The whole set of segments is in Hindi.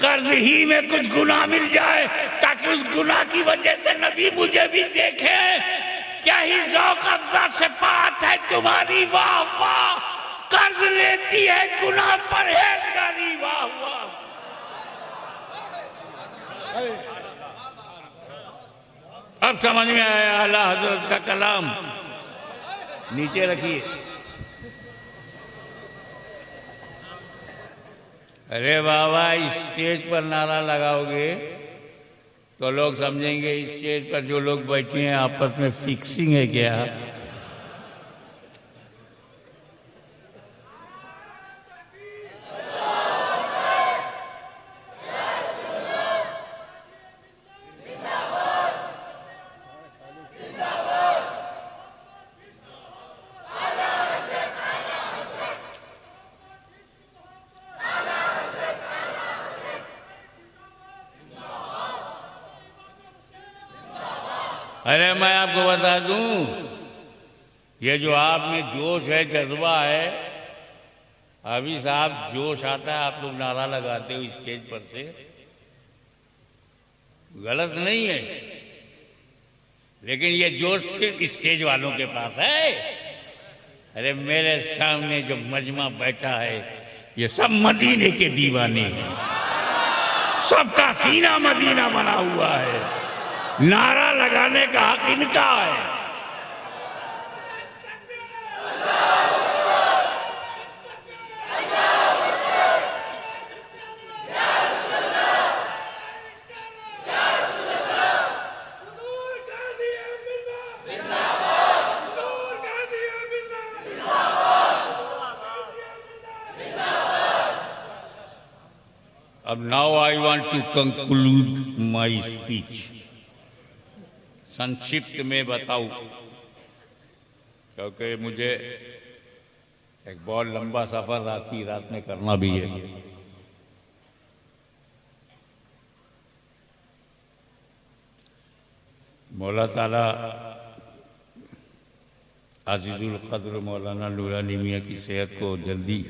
कर्ज ही में कुछ गुनाह मिल जाए ताकि उस गुनाह की वजह से नबी मुझे भी देखे। क्या ही ज़ौक़ अफ़ज़ा शफ़ाअत है तुम्हारी, वाह वाह। कर्ज लेती है गुनाह परहेज़गारी, वाह वाह। अब समझ में आया आला हज़रत का कलाम। नीचे रखिए। अरे बाबा, स्टेज पर नारा लगाओगे तो लोग समझेंगे स्टेज पर जो लोग बैठे हैं आपस में फिक्सिंग है क्या। अरे मैं आपको बता दूं, ये जो आप में जोश है, जज्बा है, अभी साहब जोश आता है आप लोग नारा लगाते हो स्टेज पर से, गलत नहीं है, लेकिन ये जोश सिर्फ स्टेज वालों के पास है। अरे मेरे सामने जो मजमा बैठा है ये सब मदीने के दीवाने हैं, सबका सीना मदीना बना हुआ है। नारा लगाने का हक इनका है। अब now I want to conclude my speech. संक्षिप्त में बताऊं, क्योंकि मुझे एक बहुत लंबा सफर रात में करना भी है। मौला ताला अजीजुल क़द्र मौलाना नूरानी मियां की सेहत को जल्दी,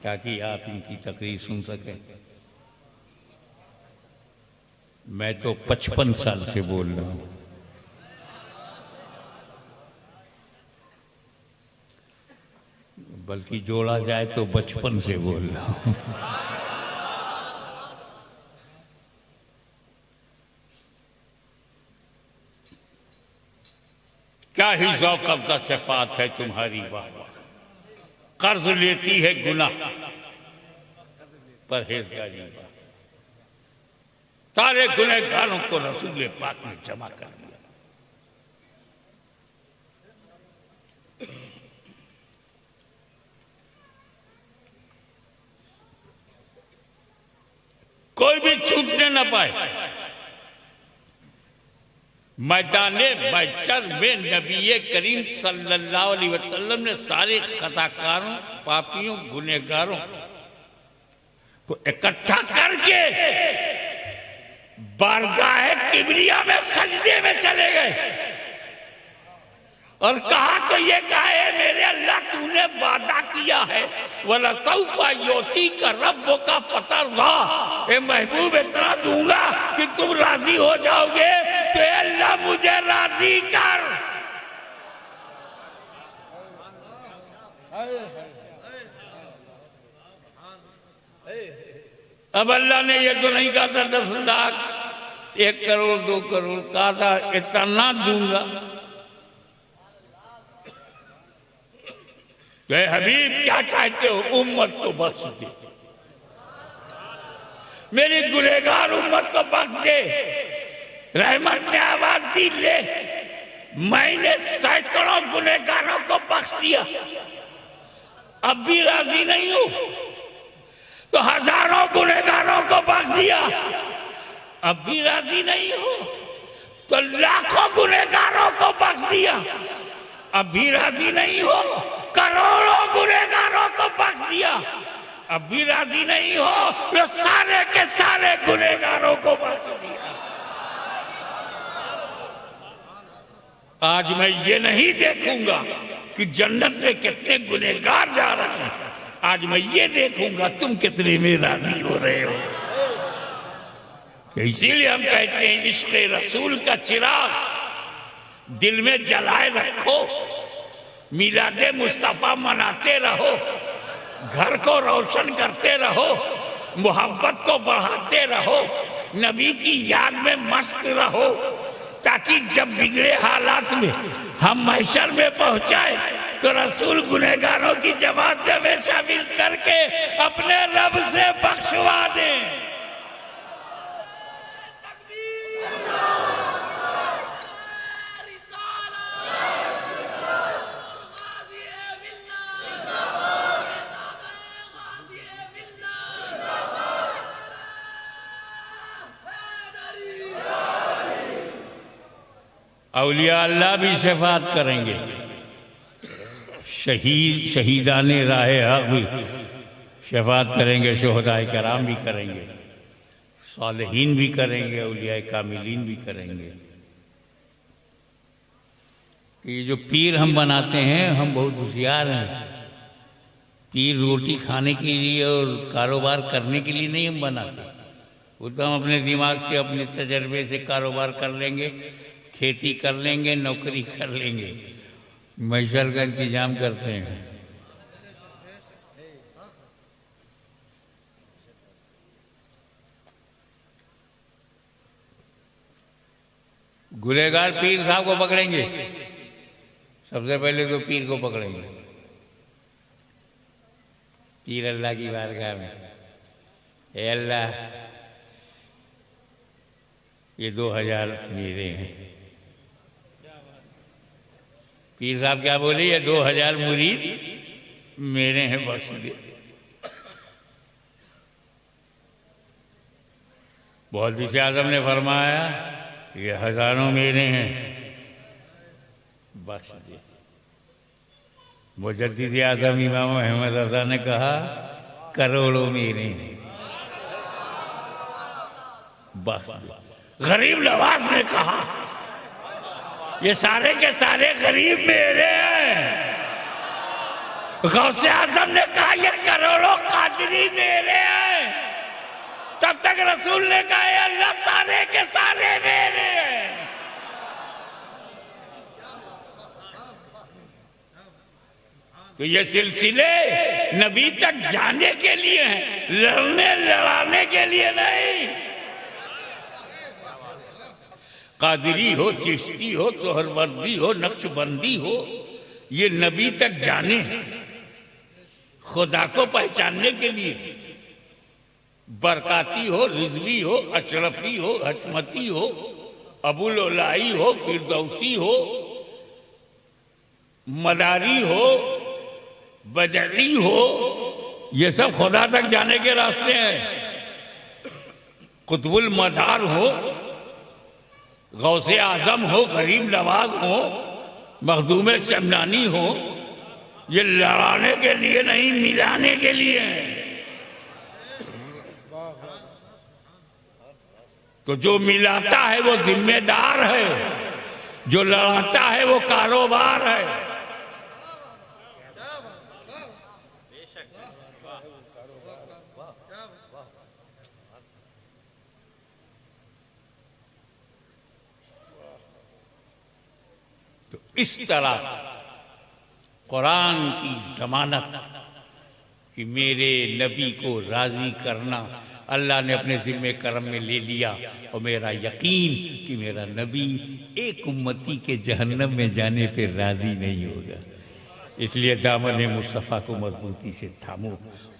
ताकि आप इनकी तकरीर सुन सकें। मैं तो 55 साल से बोल रहा हूं। बल्कि जोड़ा जाए तो बचपन से बोल रहा हूं। क्या ही ज़ौक़ अफ़ज़ा शफ़ाअत है तुम्हारी, वाह वाह। कर्ज लेती है गुनाह परहेज़गारी, सारे गुनहगारों को रसूल पाक ने जमा कर दिया। कोई भी छूटने न पाए। मैदाने महशर में नबी करीम सल्लल्लाहु अलैहि वसल्लम ने सारे खताकारों, पापियों, गुनहगारों को इकट्ठा करके बारगाह किबरिया में सजदे में चले गए और कहा तो ये कहा है मेरे अल्लाह तूने वादा किया है वला सौफा योती का रब का पता रहा, ए महबूब इतना दूंगा कि तुम राजी हो जाओगे, तो अल्लाह मुझे राजी कर। अब अल्लाह ने ये तो नहीं कहा था 10 लाख, 1 करोड़, 2 करोड़, कहा था इतना दूंगा। तो हबीब क्या चाहते हो, उम्मत को बख्श दे, मेरी गुनहगार उम्मत को बख्श दे। रहमत ने आवाज दी, ले मैंने सैकड़ों गुनहगारों को बख्श दिया, अब भी राजी नहीं हूं, तो हजारों गुनहगारों को बख्श दिया, अब भी राजी नहीं हो, तो लाखों गुनहगारों को बख्श दिया, अब भी राजी नहीं हो, करोड़ों गुनहगारों को बख्श दिया, अब भी राजी नहीं हो, तो सारे के सारे गुनहगारों को बख्श दिया। आज मैं ये नहीं देखूंगा कि जन्नत में कितने गुनहगार जा रहे हैं, आज मैं ये देखूंगा तुम कितने में राजी हो रहे हो। तो इसीलिए हम कहते हैं इश्क़ रसूल का चिराग दिल में जलाए रखो, मिलादे मुस्तफा मनाते रहो, घर को रोशन करते रहो, मोहब्बत को बढ़ाते रहो, नबी की याद में मस्त रहो, ताकि जब बिगड़े हालात में हम महशर में पहुंचाए तो रसूल गुनहगारों की जमात में शामिल करके अपने रब से बख्शवा दें। औलिया अल्लाह भी शफात करेंगे, शहीदाने राह हक भी शफात करेंगे, शुहदाए कराम भी करेंगे, सालिहीन भी करेंगे, औलिया कामिलीन भी करेंगे। ये जो पीर हम बनाते हैं, हम बहुत होशियार हैं। पीर रोटी खाने के लिए और कारोबार करने के लिए नहीं हम बनाते। वो तो हम अपने दिमाग से, अपने तजर्बे से कारोबार कर लेंगे, खेती कर लेंगे, नौकरी कर लेंगे, मैशर का इंतजाम करते हैं। गुनहगार पीर साहब को पकड़ेंगे, सबसे पहले तो पीर को पकड़ेंगे। पीर अल्लाह की बारगाह में, ए अल्लाह ये 2000 मेरे हैं। पीर साहब क्या बोले, ये 2000 मुरीद मेरे हैं, बख्श दे। मुहद्दिस आज़म ने फरमाया ये हजारों मेरे हैं, बख्श दे। मुजद्दिद आज़म इमाम अहमद रज़ा ने कहा करोड़ों मेरे हैं, बख्श दे। गरीब नवाज ने कहा ये सारे के सारे गरीब मेरे हैं। गौसे आजम ने कहा ये करोड़ों कादरी मेरे हैं। तब तक रसूल ने कहा अल्लाह सारे के सारे मेरे हैं। तो ये सिलसिले नबी तक जाने के लिए हैं, लड़ने लड़ाने के लिए नहीं। कादरी हो, चिश्ती हो, सोहरवर्दी हो, नक्शबंदी हो, ये नबी तक जाने हैं, खुदा को पहचानने के लिए। बरकाती हो, रिजवी हो, अशरफी हो, हचमती हो, अबुल ओलाई हो, फिरदौसी हो, मदारी हो, बदली हो, ये सब खुदा तक जाने के रास्ते हैं। कुतुबुल मदार हो, गौसे आजम हो, गरीब नवाज हो, मखदूम शमनानी हो, ये लड़ाने के लिए नहीं, मिलाने के लिए है। तो जो मिलाता है वो जिम्मेदार है, जो लड़ाता है वो कारोबार है। तो इस तरह कुरान की जमानत कि मेरे नबी को राजी करना अल्लाह ने अपने ज़िम्मे करम में ले लिया, और मेरा यकीन कि मेरा नबी एक उम्मती के जहन्नम में जाने पे राजी नहीं होगा। इसलिए दामन मुस्तफ़ा को मजबूती से थामो।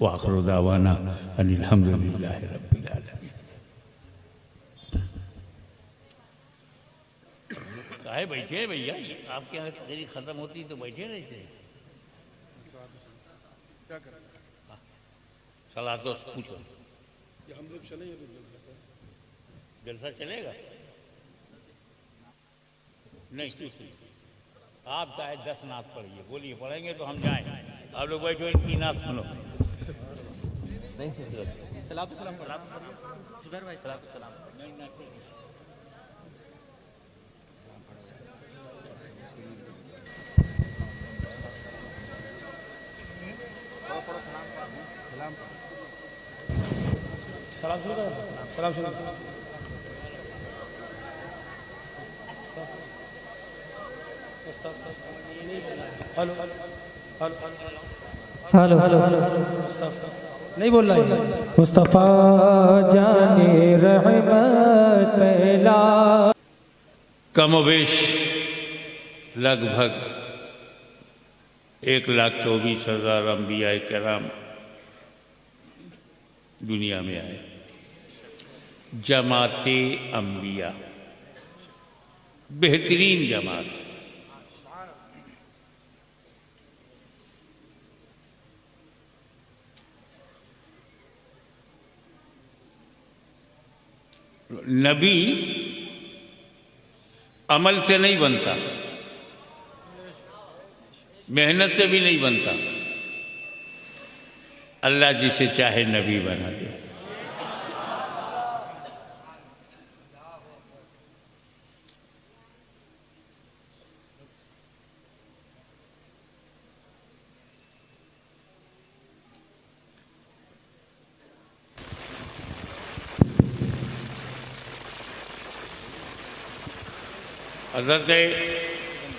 व आखिर दावाना अनिल हम्दुलिल्लाह रब्बिल आलमीन। काहे बैठे हैं भैया, आपके यहाँ तकरीर खत्म होती तो बैठे रहते हैं। क्या करें? सलाह तो पूछो। हम लोग चलेंगे तो जलसा चलेगा? नहीं, आप चाहे 10 नात पढ़िए, बोलिए पढ़ेंगे तो हम जाएं। आप लोग बैठो, इनकी नात सुनो। सलाम जुबैर भाई, सलाम। पढ़ो सलाम। सलाम शुरू करें, सलाम शुरू हेलो हेलो हेलो हेलो नहीं बोल रहा है। मुस्तफ़ा जाने रहमत ला कमोबेश लगभग 1,24,000 अंबिया कराम दुनिया में आए। जमाते अंबिया बेहतरीन जमात। नबी अमल से नहीं बनता, मेहनत से भी नहीं बनता। अल्लाह जिसे चाहे नबी बना दे। हज़रत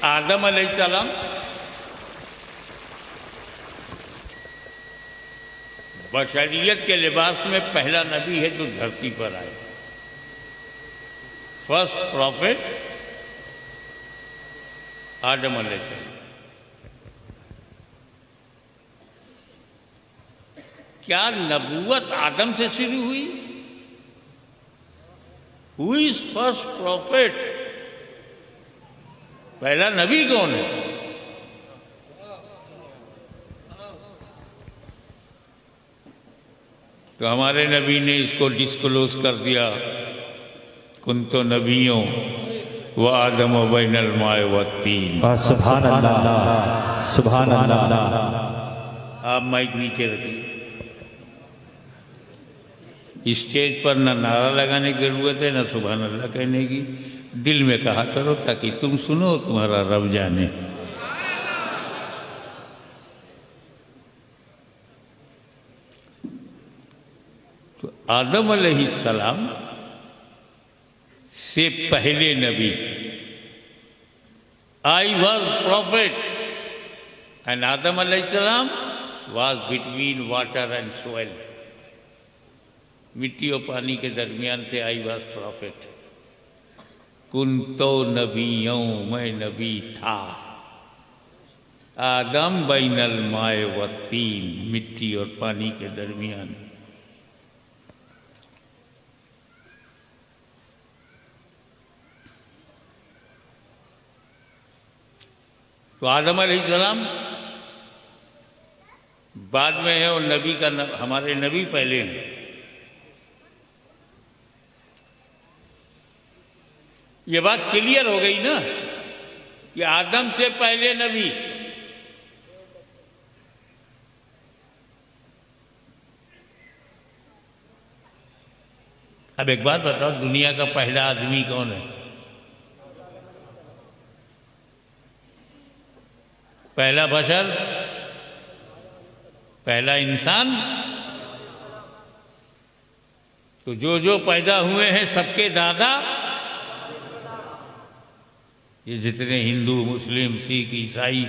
आदम अलैहिस्सलाम बशरियत के लिबास में पहला नबी है जो धरती पर आए। फर्स्ट प्रॉफिट आदम अलैहिस्सलाम। क्या नबूवत आदम से शुरू हुई? Who is first profit? पहला नबी कौन है? तो हमारे नबी ने इसको डिस्क्लोज कर दिया, कुन तो नबियों व आदम बैनल माए व तीन। सुभान अल्लाह, सुभान अल्लाह। आप माइक नीचे रखिए। स्टेज पर न नारा लगाने की जरूरत है, न सुभान अल्लाह कहने की। दिल में कहा करो ताकि तुम सुनो, तुम्हारा रब जाने। तो आदम अलैहिस्सलाम से पहले नबी, आई वॉज प्रॉफिट एंड आदम अलैहिस्सलाम was between water and soil. मिट्टी और पानी के दरमियान थे। I was profit. कुन तो नबियों, मैं नबी था। आदम बैनल माए व तीन, मिट्टी और पानी के दरमियान। तो आदम अलैहिस्सलाम बाद में है और नबी का हमारे नबी पहले हैं। ये बात क्लियर हो गई ना कि आदम से पहले नबी। अब एक बात बताओ, दुनिया का पहला आदमी कौन है? पहला बशर, पहला इंसान। तो जो पैदा हुए हैं सबके दादा, ये जितने हिंदू, मुस्लिम, सिख, ईसाई,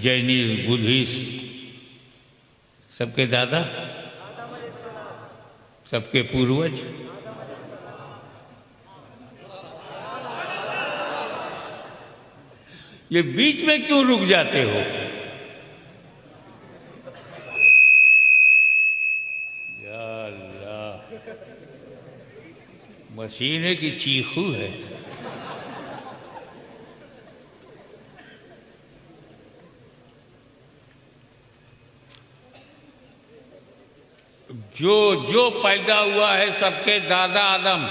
जैनिस्ट, बुद्धिस्ट, सबके दादा, सबके पूर्वज। ये बीच में क्यों रुक जाते हो? या अल्लाह, मशीन है कि चीखू है? जो पैदा हुआ है सबके दादा आदम।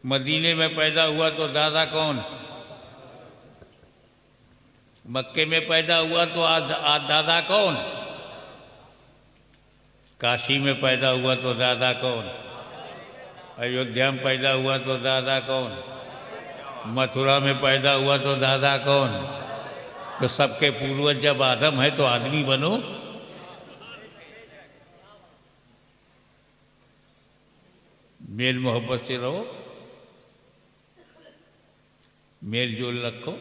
मदीने में पैदा हुआ तो दादा कौन? मक्के में पैदा हुआ तो दादा कौन? काशी में पैदा हुआ तो दादा कौन? अयोध्या में पैदा हुआ तो दादा कौन? मथुरा में पैदा हुआ तो दादा कौन? तो सबके पूर्वज जब आदम है तो आदमी बनो। मेल मोहब्बत से रहो, मेल जोल रखो,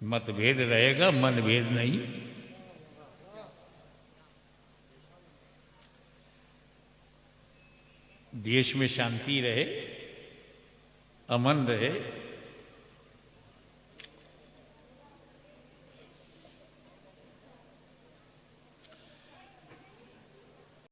मतभेद रहेगा, मनभेद नहीं। देश में शांति रहे, अमन रहे,